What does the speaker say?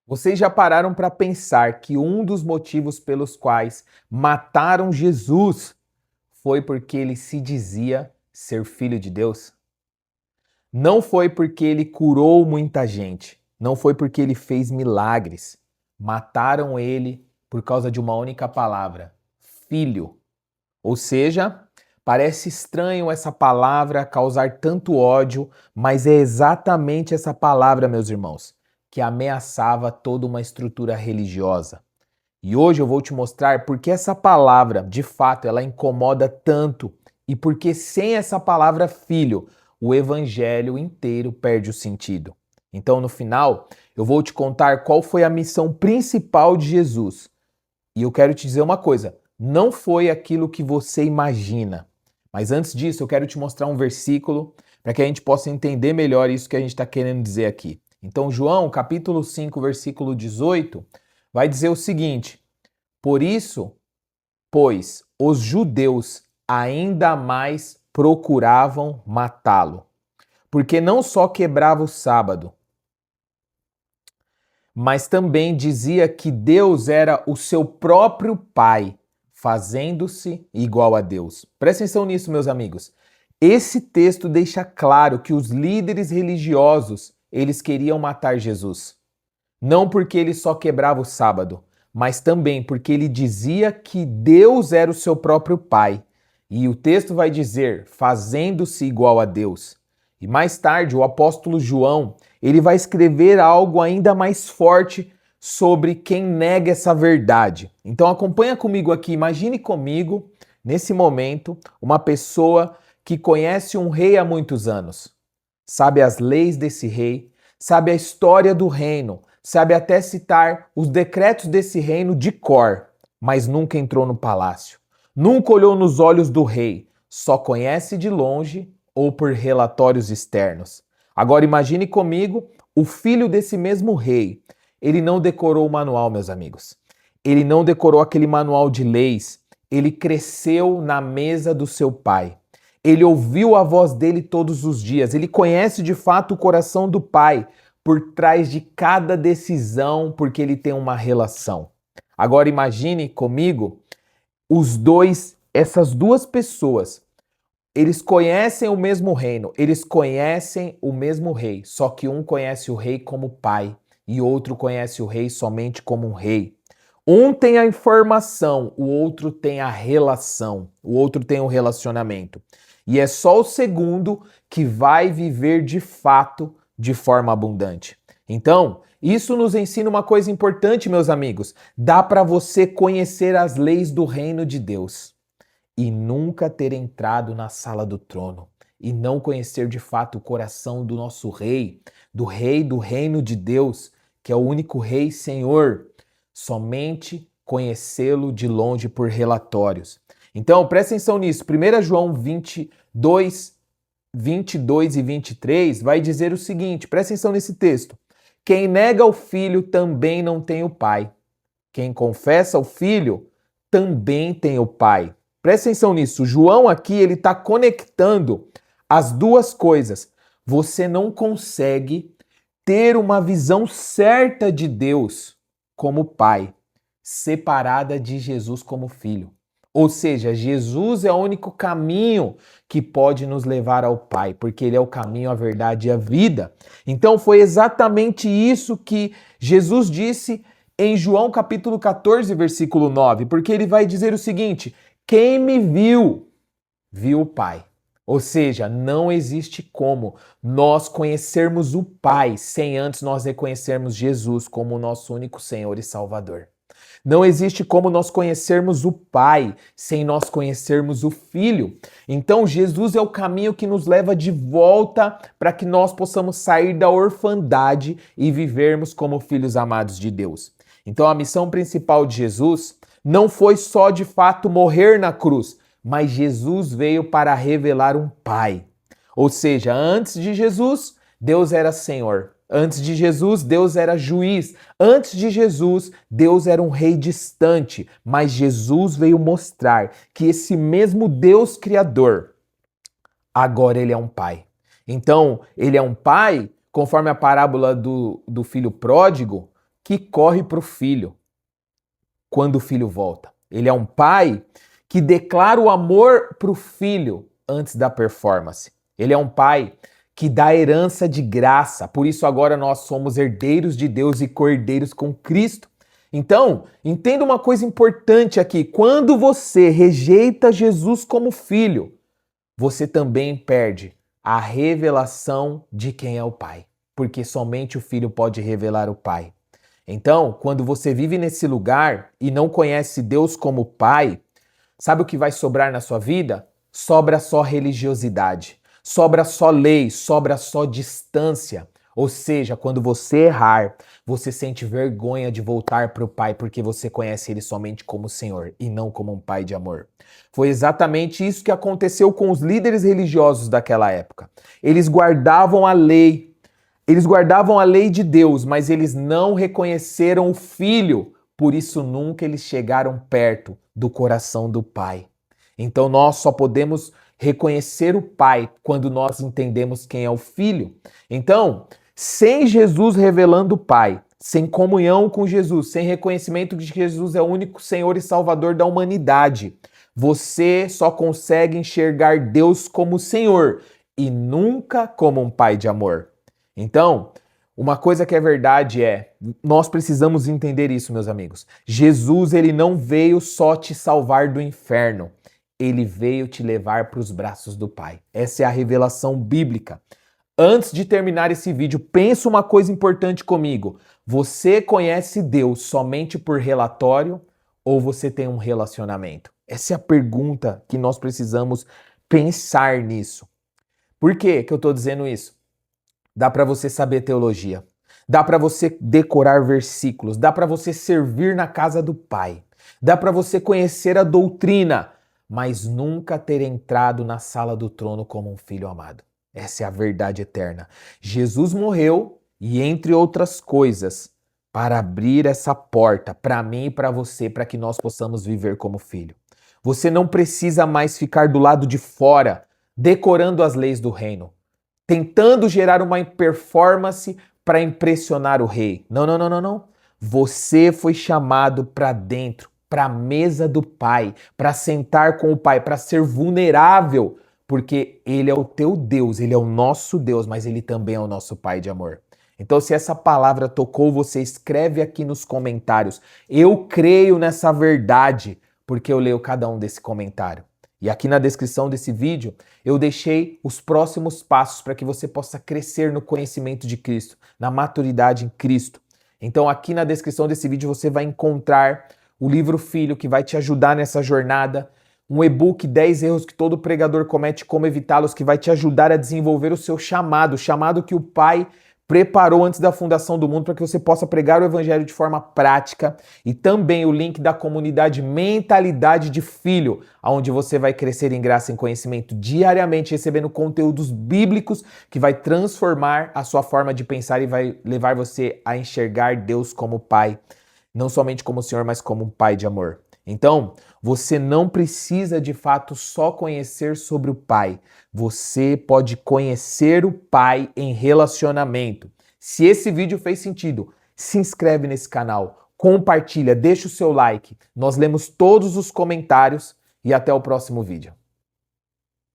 Vocês já pararam para pensar que um dos motivos pelos quais mataram Jesus foi porque ele se dizia ser filho de Deus? Não foi porque ele curou muita gente, não foi porque ele fez milagres. Mataram ele por causa de uma única palavra: filho. Ou seja, parece estranho essa palavra causar tanto ódio, mas é exatamente essa palavra, meus irmãos, que ameaçava toda uma estrutura religiosa. E hoje eu vou te mostrar por que essa palavra, de fato, ela incomoda tanto e porque sem essa palavra filho, o evangelho inteiro perde o sentido. Então, no final, eu vou te contar qual foi a missão principal de Jesus. E eu quero te dizer uma coisa, não foi aquilo que você imagina. Mas antes disso, eu quero te mostrar um versículo para que a gente possa entender melhor isso que a gente está querendo dizer aqui. Então, João, capítulo 5, versículo 18, vai dizer o seguinte: Por isso, pois, os judeus ainda mais procuravam matá-lo, porque não só quebrava o sábado, mas também dizia que Deus era o seu próprio Pai, fazendo-se igual a Deus. Presta atenção nisso, meus amigos. Esse texto deixa claro que os líderes religiosos, eles queriam matar Jesus. Não porque ele só quebrava o sábado, mas também porque ele dizia que Deus era o seu próprio Pai. E o texto vai dizer, fazendo-se igual a Deus. E mais tarde, o apóstolo João, ele vai escrever algo ainda mais forte sobre quem nega essa verdade. Então acompanha comigo aqui, imagine comigo, nesse momento, uma pessoa que conhece um rei há muitos anos, sabe as leis desse rei, sabe a história do reino, sabe até citar os decretos desse reino de cor, mas nunca entrou no palácio, nunca olhou nos olhos do rei, só conhece de longe ou por relatórios externos. Agora imagine comigo o filho desse mesmo rei. Ele não decorou o manual, meus amigos. Ele não decorou aquele manual de leis. Ele cresceu na mesa do seu pai. Ele ouviu a voz dele todos os dias. Ele conhece de fato o coração do pai por trás de cada decisão, porque ele tem uma relação. Agora imagine comigo essas duas pessoas. Eles conhecem o mesmo reino, eles conhecem o mesmo rei, só que um conhece o rei como pai e outro conhece o rei somente como um rei. Um tem a informação, o outro tem a relação, o outro tem o relacionamento. E é só o segundo que vai viver de fato de forma abundante. Então, isso nos ensina uma coisa importante, meus amigos. Dá para você conhecer as leis do reino de Deus e nunca ter entrado na sala do trono e não conhecer de fato o coração do nosso rei do reino de Deus, que é o único rei e Senhor, somente conhecê-lo de longe por relatórios. Então, presta atenção nisso. 1 João 22 e 23 vai dizer o seguinte, presta atenção nesse texto. Quem nega o filho também não tem o pai. Quem confessa o filho também tem o pai. Presta atenção nisso. João aqui, ele está conectando as duas coisas. Você não consegue ter uma visão certa de Deus como pai, separada de Jesus como filho. Ou seja, Jesus é o único caminho que pode nos levar ao Pai, porque Ele é o caminho, a verdade e a vida. Então foi exatamente isso que Jesus disse em João capítulo 14, versículo 9, porque ele vai dizer o seguinte: quem me viu, viu o Pai. Ou seja, não existe como nós conhecermos o Pai sem antes nós reconhecermos Jesus como o nosso único Senhor e Salvador. Não existe como nós conhecermos o Pai sem nós conhecermos o Filho. Então, Jesus é o caminho que nos leva de volta para que nós possamos sair da orfandade e vivermos como filhos amados de Deus. Então, a missão principal de Jesus não foi só de fato morrer na cruz, mas Jesus veio para revelar um Pai. Ou seja, antes de Jesus, Deus era Senhor. Antes de Jesus, Deus era juiz. Antes de Jesus, Deus era um rei distante. Mas Jesus veio mostrar que esse mesmo Deus Criador, agora ele é um pai. Então, ele é um pai, conforme a parábola do filho pródigo, que corre para o filho quando o filho volta. Ele é um pai que declara o amor para o filho antes da performance. Ele é um pai que dá herança de graça. Por isso agora nós somos herdeiros de Deus e co-herdeiros com Cristo. Então, entenda uma coisa importante aqui. Quando você rejeita Jesus como filho, você também perde a revelação de quem é o pai. Porque somente o filho pode revelar o pai. Então, quando você vive nesse lugar e não conhece Deus como pai, sabe o que vai sobrar na sua vida? Sobra só religiosidade, sobra só lei, sobra só distância. Ou seja, quando você errar, você sente vergonha de voltar para o Pai porque você conhece Ele somente como Senhor e não como um Pai de amor. Foi exatamente isso que aconteceu com os líderes religiosos daquela época. Eles guardavam a lei, de Deus, mas eles não reconheceram o Filho, por isso nunca eles chegaram perto do coração do Pai. Então nós só podemos reconhecer o Pai quando nós entendemos quem é o Filho. Então, sem Jesus revelando o Pai, sem comunhão com Jesus, sem reconhecimento de que Jesus é o único Senhor e Salvador da humanidade, você só consegue enxergar Deus como Senhor e nunca como um Pai de amor. Então, uma coisa que é verdade é, nós precisamos entender isso, meus amigos. Jesus, ele não veio só te salvar do inferno. Ele veio te levar para os braços do Pai. Essa é a revelação bíblica. Antes de terminar esse vídeo, pensa uma coisa importante comigo. Você conhece Deus somente por relatório ou você tem um relacionamento? Essa é a pergunta que nós precisamos pensar nisso. Por que eu estou dizendo isso? Dá para você saber teologia, dá para você decorar versículos, dá para você servir na casa do Pai, dá para você conhecer a doutrina, mas nunca ter entrado na sala do trono como um filho amado. Essa é a verdade eterna. Jesus morreu e, entre outras coisas, para abrir essa porta para mim e para você, para que nós possamos viver como filho. Você não precisa mais ficar do lado de fora, decorando as leis do reino, tentando gerar uma performance para impressionar o rei. Não, não, não, não, não. Você foi chamado para dentro, para a mesa do Pai, para sentar com o Pai, para ser vulnerável, porque Ele é o teu Deus, Ele é o nosso Deus, mas Ele também é o nosso Pai de amor. Então, se essa palavra tocou você, escreve aqui nos comentários. Eu creio nessa verdade, porque eu leio cada um desse comentário. E aqui na descrição desse vídeo, eu deixei os próximos passos para que você possa crescer no conhecimento de Cristo, na maturidade em Cristo. Então aqui na descrição desse vídeo você vai encontrar o livro Filho, que vai te ajudar nessa jornada, um e-book 10 erros que todo pregador comete, como evitá-los, que vai te ajudar a desenvolver o seu chamado, o chamado que o Pai preparou antes da fundação do mundo para que você possa pregar o evangelho de forma prática, e também o link da comunidade Mentalidade de Filho, onde você vai crescer em graça e em conhecimento diariamente, recebendo conteúdos bíblicos que vai transformar a sua forma de pensar e vai levar você a enxergar Deus como Pai, não somente como Senhor, mas como um Pai de amor. Então, você não precisa de fato só conhecer sobre o Pai. Você pode conhecer o Pai em relacionamento. Se esse vídeo fez sentido, se inscreve nesse canal, compartilha, deixa o seu like. Nós lemos todos os comentários e até o próximo vídeo.